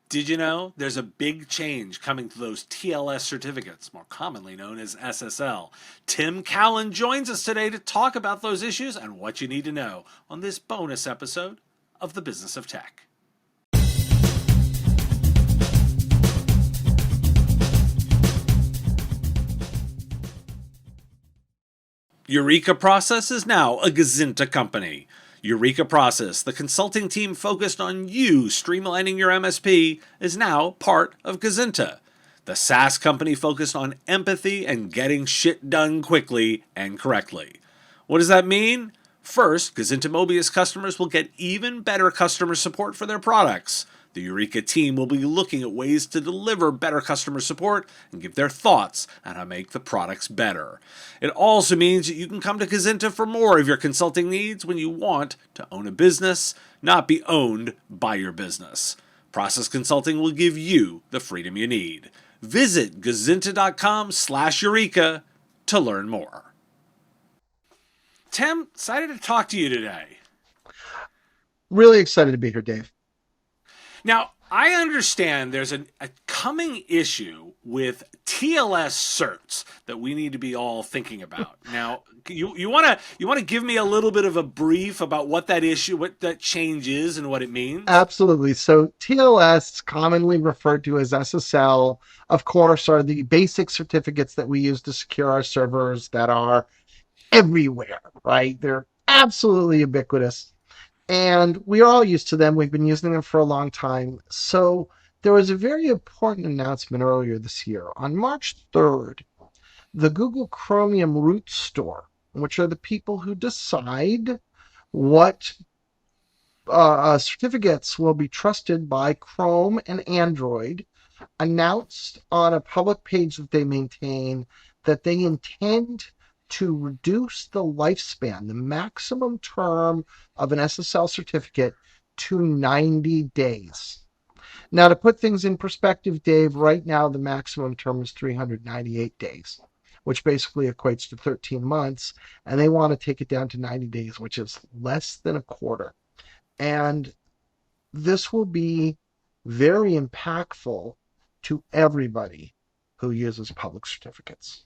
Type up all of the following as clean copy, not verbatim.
Did you know there's a big change coming to those TLS certificates, more commonly known as SSL? Tim Callan joins us today to talk about those issues and what you need to know on this bonus episode of The Business of Tech. Eureka Process is now a Gazinta company. Eureka Process, the consulting team focused on you streamlining your MSP, is now part of Gazinta. The SaaS company focused on empathy and getting shit done quickly and correctly. What does that mean? First, Gazinta Mobius customers will get even better customer support for their products. The Eureka team will be looking at ways to deliver better customer support and give their thoughts on how to make the products better. It also means that you can come to Gazinta for more of your consulting needs when you want to own a business, not be owned by your business. Process Consulting will give you the freedom you need. Visit gazinta.com/Eureka to learn more. Tim, excited to talk to you today. Really excited to be here, Dave. Now, I understand there's a coming issue with TLS certs that we need to be all thinking about. Now, you want to give me a little bit of a brief about what that issue, what that change is, and what it means? Absolutely. So TLS, commonly referred to as SSL, of course, are the basic certificates that we use to secure our servers that are everywhere, right? They're absolutely ubiquitous. And we're all used to them. We've been using them for a long time. So there was a very important announcement earlier this year. On March 3rd, the Google Chromium root store, which are the people who decide what certificates will be trusted by Chrome and Android, announced on a public page that they maintain that they intend to reduce the lifespan, the maximum term of an SSL certificate, to 90 days. Now, to put things in perspective, Dave, right now the maximum term is 398 days, which basically equates to 13 months, and they want to take it down to 90 days, which is less than a quarter. And this will be very impactful to everybody who uses public certificates.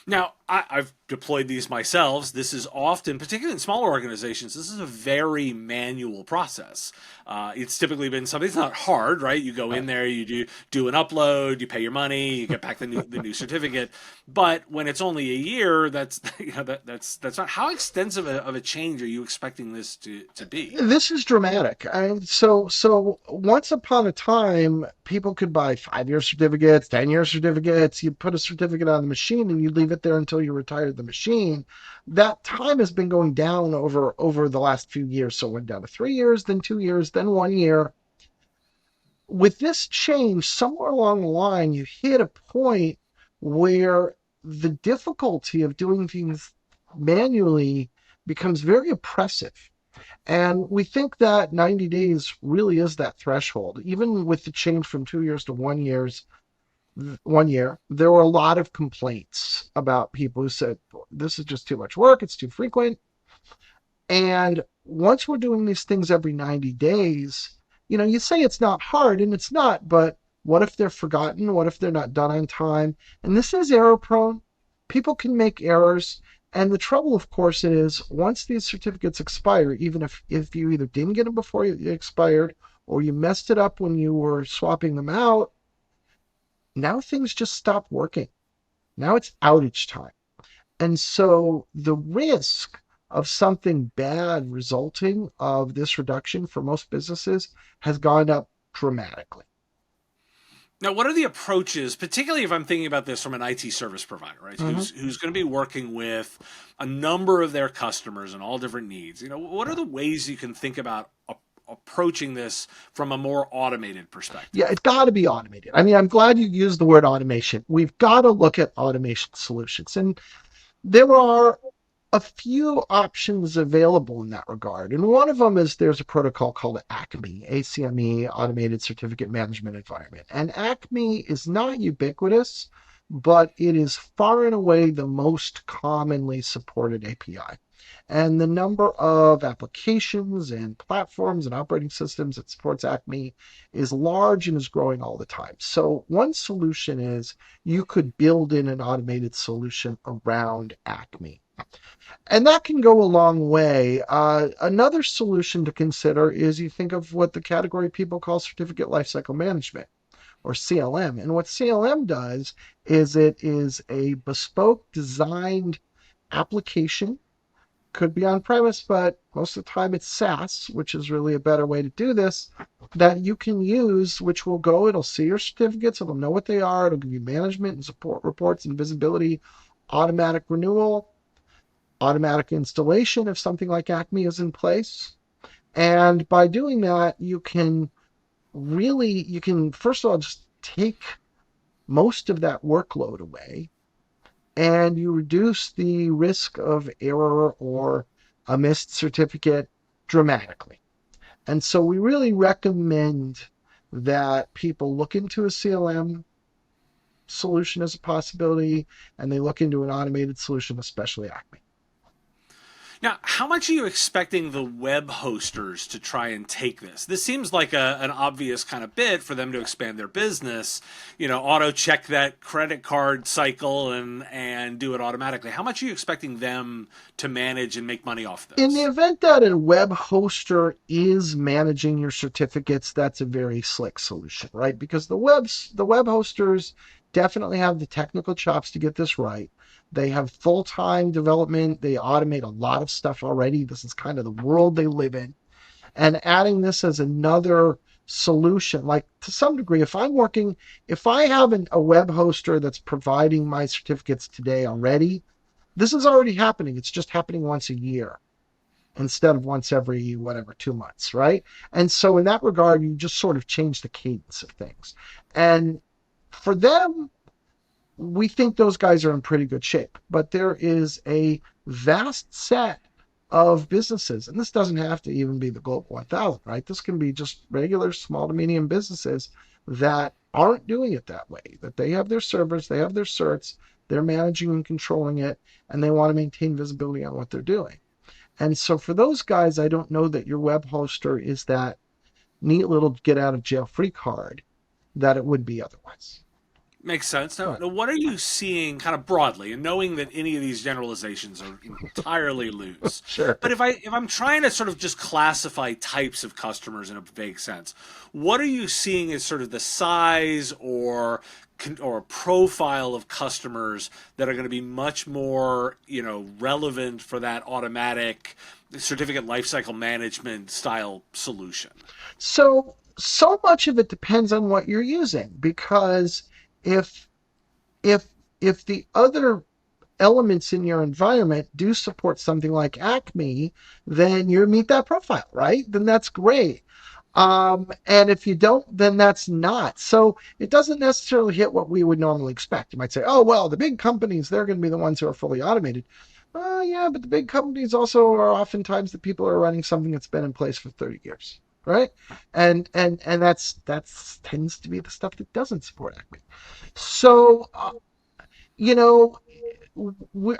Now, I've deployed these myself. This is often, particularly in smaller organizations, this is a very manual process. It's typically been something. It's not hard, right? You go in there, you do an upload, you pay your money, you get back the new certificate. But when it's only a year, that's that's not. How extensive of a change are you expecting this to be? This is dramatic. So once upon a time, people could buy 5-year certificates, 10-year certificates. You put a certificate on the machine and you leave it there until you retired the machine. That time has been going down over the last few years. So it went down to 3 years, then 2 years, then 1 year. With this change, somewhere along the line, you hit a point where the difficulty of doing things manually becomes very oppressive. And we think that 90 days really is that threshold. Even with the change from 2 years to 1 year, there were a lot of complaints about people who said, this is just too much work, it's too frequent. And once we're doing these things every 90 days, you say it's not hard, and it's not, but what if they're forgotten? What if they're not done on time? And this is error prone. People can make errors. And the trouble, of course, is once these certificates expire, even if you either didn't get them before it expired or you messed it up when you were swapping them out, now things just stop working. Now it's outage time. And so the risk of something bad resulting of this reduction for most businesses has gone up dramatically. Now, what are the approaches, particularly if I'm thinking about this from an IT service provider, right? Mhm. Who's going to be working with a number of their customers and all different needs? What are the ways you can think about approaching this from a more automated Yeah, perspective? it's got to be automated. I mean, I'm glad you used the word automation. We've got to look at automation solutions. And there are a few options available in that regard. And one of them is there's a protocol called ACME, ACME, Automated Certificate Management Environment. And ACME is not ubiquitous, but it is far and away the most commonly supported API. And the number of applications and platforms and operating systems that supports Acme is large and is growing all the time. So one solution is you could build in an automated solution around Acme. And that can go a long way. Another solution to consider is you think of what the category people call certificate lifecycle management, or CLM. And what CLM does is it is a bespoke designed application. Could be on premise, but most of the time it's SaaS, which is really a better way to do this, that you can use, which will go, it'll see your certificates, it'll know what they are, it'll give you management and support reports and visibility, automatic renewal, automatic installation if something like Acme is in place. And by doing that, you can, first of all, just take most of that workload away, and you reduce the risk of error or a missed certificate dramatically. And so we really recommend that people look into a CLM solution as a possibility, and they look into an automated solution, especially Acme. Now, how much are you expecting the web hosters to try and take this? This seems like an obvious kind of bit for them to expand their business, auto check that credit card cycle and do it automatically. How much are you expecting them to manage and make money off In the this? event that a web hoster is managing your certificates, that's a very slick solution, right? Because the web hosters definitely have the technical chops to get this right. They have full-time development. They automate a lot of stuff already. This is kind of the world they live in. And adding this as another solution, like to some degree, if I have a web hoster that's providing my certificates today already, this is already happening. It's just happening once a year instead of once every whatever 2 months, right? And so in that regard, you just sort of change the cadence of things. And for them, we think those guys are in pretty good shape. But there is a vast set of businesses, and this doesn't have to even be the Global 1000, right? This can be just regular small to medium businesses that aren't doing it that way, that they have their servers, they have their certs, they're managing and controlling it, and they want to maintain visibility on what they're doing. And so for those guys, I don't know that your web hoster is that neat little get out of jail free card that it would be otherwise. Makes sense. Now, Right. now, what are you seeing kind of broadly, and knowing that any of these generalizations are entirely loose? Sure. But if I'm trying to sort of just classify types of customers in a vague sense, what are you seeing as sort of the size or profile of customers that are going to be much more relevant for that automatic certificate lifecycle management style solution? So much of it depends on what you're using, because if if if the other elements in your environment do support something like Acme, then you meet that profile, right? Then that's great. And if you don't, then that's not. So it doesn't necessarily hit what we would normally expect. You might say, oh, well, the big companies, they're going to be the ones who are fully automated. Yeah, but the big companies also are oftentimes the people who are running something that's been in place for 30 years, right? And that's tends to be the stuff that doesn't support Acme. So, you know,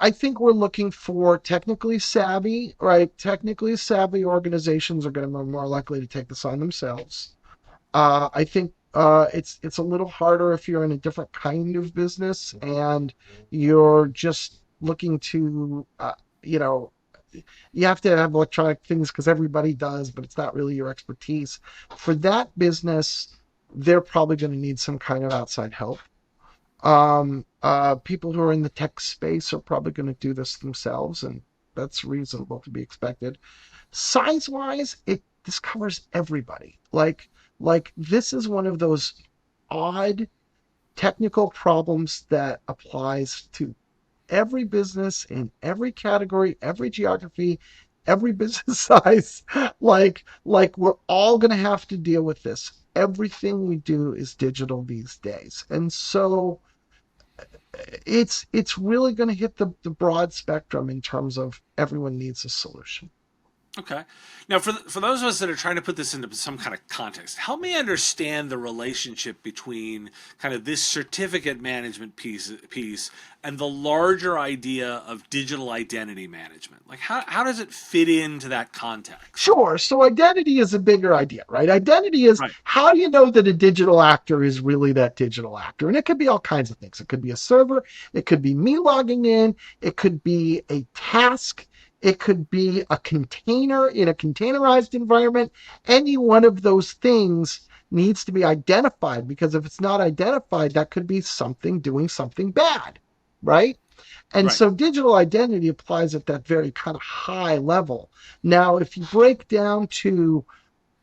I think we're looking for technically savvy, right? Technically savvy organizations are going to be more likely to take this on themselves. I think it's a little harder if you're in a different kind of business and you're just looking to, you know, you have to have electronic things because everybody does, but it's not really your expertise. For that business, they're probably going to need some kind of outside help. People who are in the tech space are probably going to do this themselves, and that's reasonable to be expected. Size wise, it this covers everybody. Like this is one of those odd technical problems that applies to every business in every category, every geography, every business size. Like we're all going to have to deal with this. Everything we do is digital these days. And so it's really going to hit the broad spectrum in terms of everyone needs a solution. Okay. Now, for those of us that are trying to put this into some kind of context, help me understand the relationship between kind of this certificate management piece and the larger idea of digital identity management. Like, how does it fit into that context? Sure. So identity is a bigger idea, right? Identity is Right. how do you know that a digital actor is really that digital actor? And it could be all kinds of things. It could be a server, it could be me logging in, it could be a task, it could be a container in a containerized environment. Any one of those things needs to be identified because if it's not identified, that could be something doing something bad, right? And Right. so digital identity applies at that very kind of high level. Now, if you break down to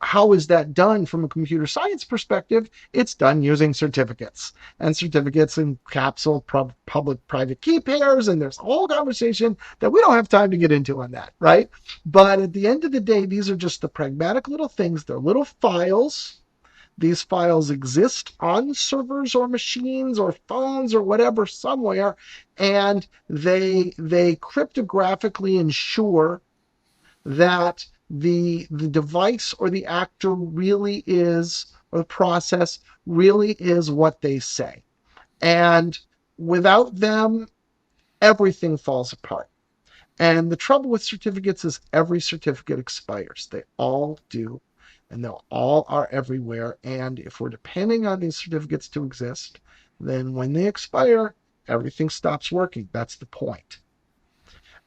how is that done from a computer science perspective, it's done using certificates and certificates encapsulate public private key pairs. And there's a whole conversation that we don't have time to get into on that, right? But at the end of the day, these are just the pragmatic little things. They're little files. These files exist on servers or machines or phones or whatever somewhere, and they cryptographically ensure that the device or the actor really is, or the process really is what they say. And without them, everything falls apart. And the trouble with certificates is every certificate expires. They all do. And they all are everywhere. And if we're depending on these certificates to exist, then when they expire, everything stops working. That's the point.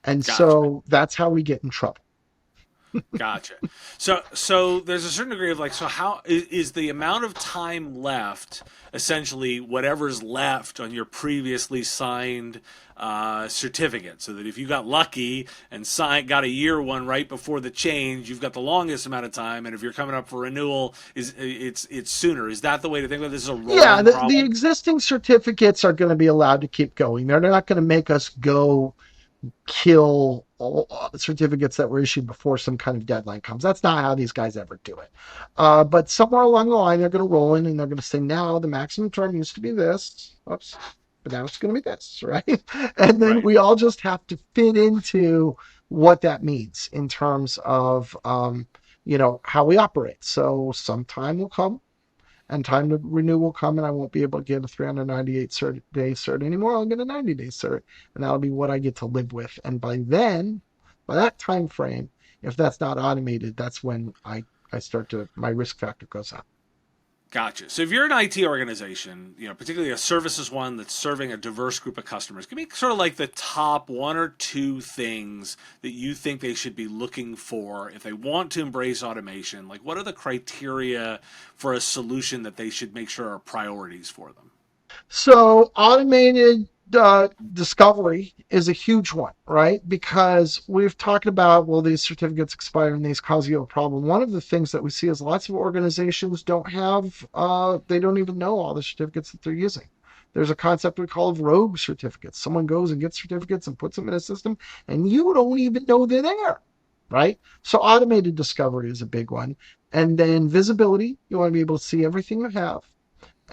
And Gotcha. so that's how we get in trouble. Gotcha. So there's a certain degree of like, so how is the amount of time left essentially whatever's left on your previously signed certificate? So that if you got lucky and got a year one right before the change, you've got the longest amount of time. And if you're coming up for renewal, it's sooner. Is that the way to think of this? Is a Yeah, rolling the problem? existing certificates are going to be allowed to keep going. They're not going to make us go kill all certificates that were issued before some kind of deadline comes. That's not how these guys ever do it. But somewhere along the line, they're going to roll in and they're going to say, now the maximum term used to be this. Oops. But now it's going to be this, right? And then Right. we all just have to fit into what that means in terms of, how we operate. So some time will come and time to renew will come and I won't be able to get a 398 day cert anymore. I'll get a 90-day cert and that'll be what I get to live with. And by that time frame, if that's not automated, that's when I start to, my risk factor goes up. Gotcha. So if you're an IT organization, particularly a services one that's serving a diverse group of customers, give me sort of like the top one or two things that you think they should be looking for if they want to embrace automation. Like, what are the criteria for a solution that they should make sure are priorities for them? So automated discovery is a huge one, right? Because we've talked about, well, these certificates expire and these cause you a problem. One of the things that we see is lots of organizations they don't even know all the certificates that they're using. There's a concept we call rogue certificates. Someone goes and gets certificates and puts them in a system, and you don't even know they're there, right? So automated discovery is a big one. And then visibility, you want to be able to see everything you have,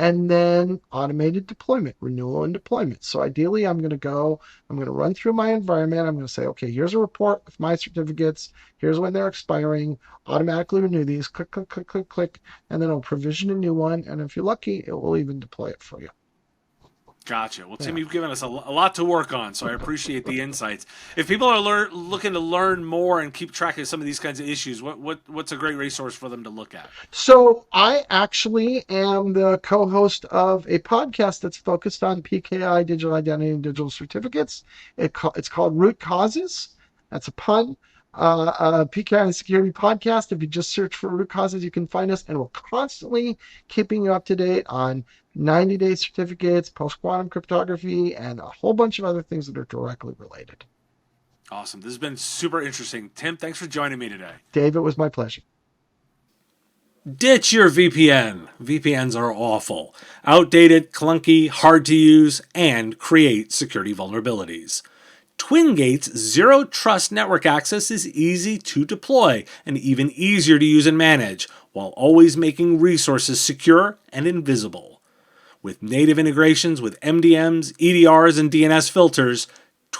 and then automated deployment, renewal and deployment. So ideally, I'm going to run through my environment. I'm going to say, okay, here's a report with my certificates. Here's when they're expiring. Automatically renew these. Click, click, click, click, click. And then I'll provision a new one. And if you're lucky, it will even deploy it for you. Gotcha. Well, Tim, Yeah. you've given us a lot to work on, so I appreciate the insights. If people are looking to learn more and keep track of some of these kinds of issues, what's a great resource for them to look at? So I actually am the co-host of a podcast that's focused on PKI, digital identity, and digital certificates. It's called Root Causes. That's a pun. PKI and Security Podcast. If you just search for Root Causes, you can find us, and we're constantly keeping you up to date on 90-day certificates, post-quantum cryptography, and a whole bunch of other things that are directly related. Awesome. This has been super interesting. Tim, thanks for joining me today. Dave, it was my pleasure. Ditch your VPN. VPNs are awful, outdated, clunky, hard to use, and create security vulnerabilities. TwinGate's Zero Trust Network Access is easy to deploy and even easier to use and manage, while always making resources secure and invisible. With native integrations with MDMs, EDRs, and DNS filters,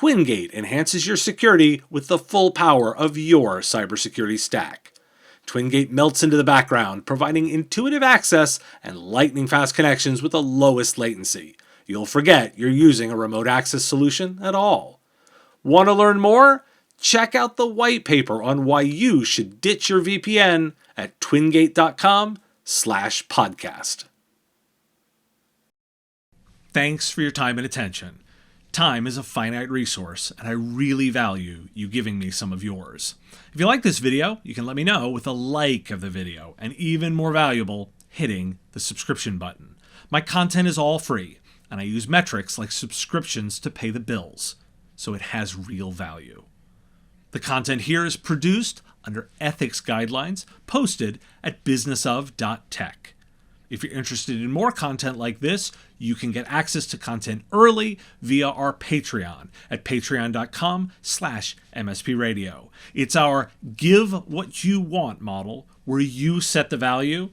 Twingate enhances your security with the full power of your cybersecurity stack. Twingate melts into the background, providing intuitive access and lightning-fast connections with the lowest latency. You'll forget you're using a remote access solution at all. Want to learn more? Check out the white paper on why you should ditch your VPN at twingate.com/podcast. Thanks for your time and attention. Time is a finite resource, and I really value you giving me some of yours. If you like this video, you can let me know with a like of the video, and even more valuable, hitting the subscription button. My content is all free, and I use metrics like subscriptions to pay the bills, so it has real value. The content here is produced under ethics guidelines posted at businessof.tech. If you're interested in more content like this, you can get access to content early via our Patreon at patreon.com/MSPradio. It's our give what you want model where you set the value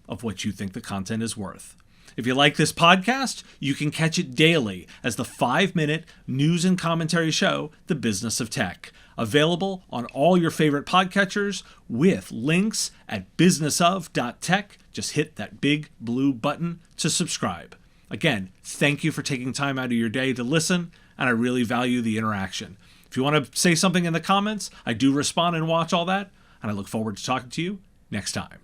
of what you think the content is worth. If you like this podcast, you can catch it daily as the 5-minute news and commentary show, The Business of Tech, available on all your favorite podcatchers with links at businessof.tech. Just hit that big blue button to subscribe. Again, thank you for taking time out of your day to listen, and I really value the interaction. If you want to say something in the comments, I do respond and watch all that, and I look forward to talking to you next time.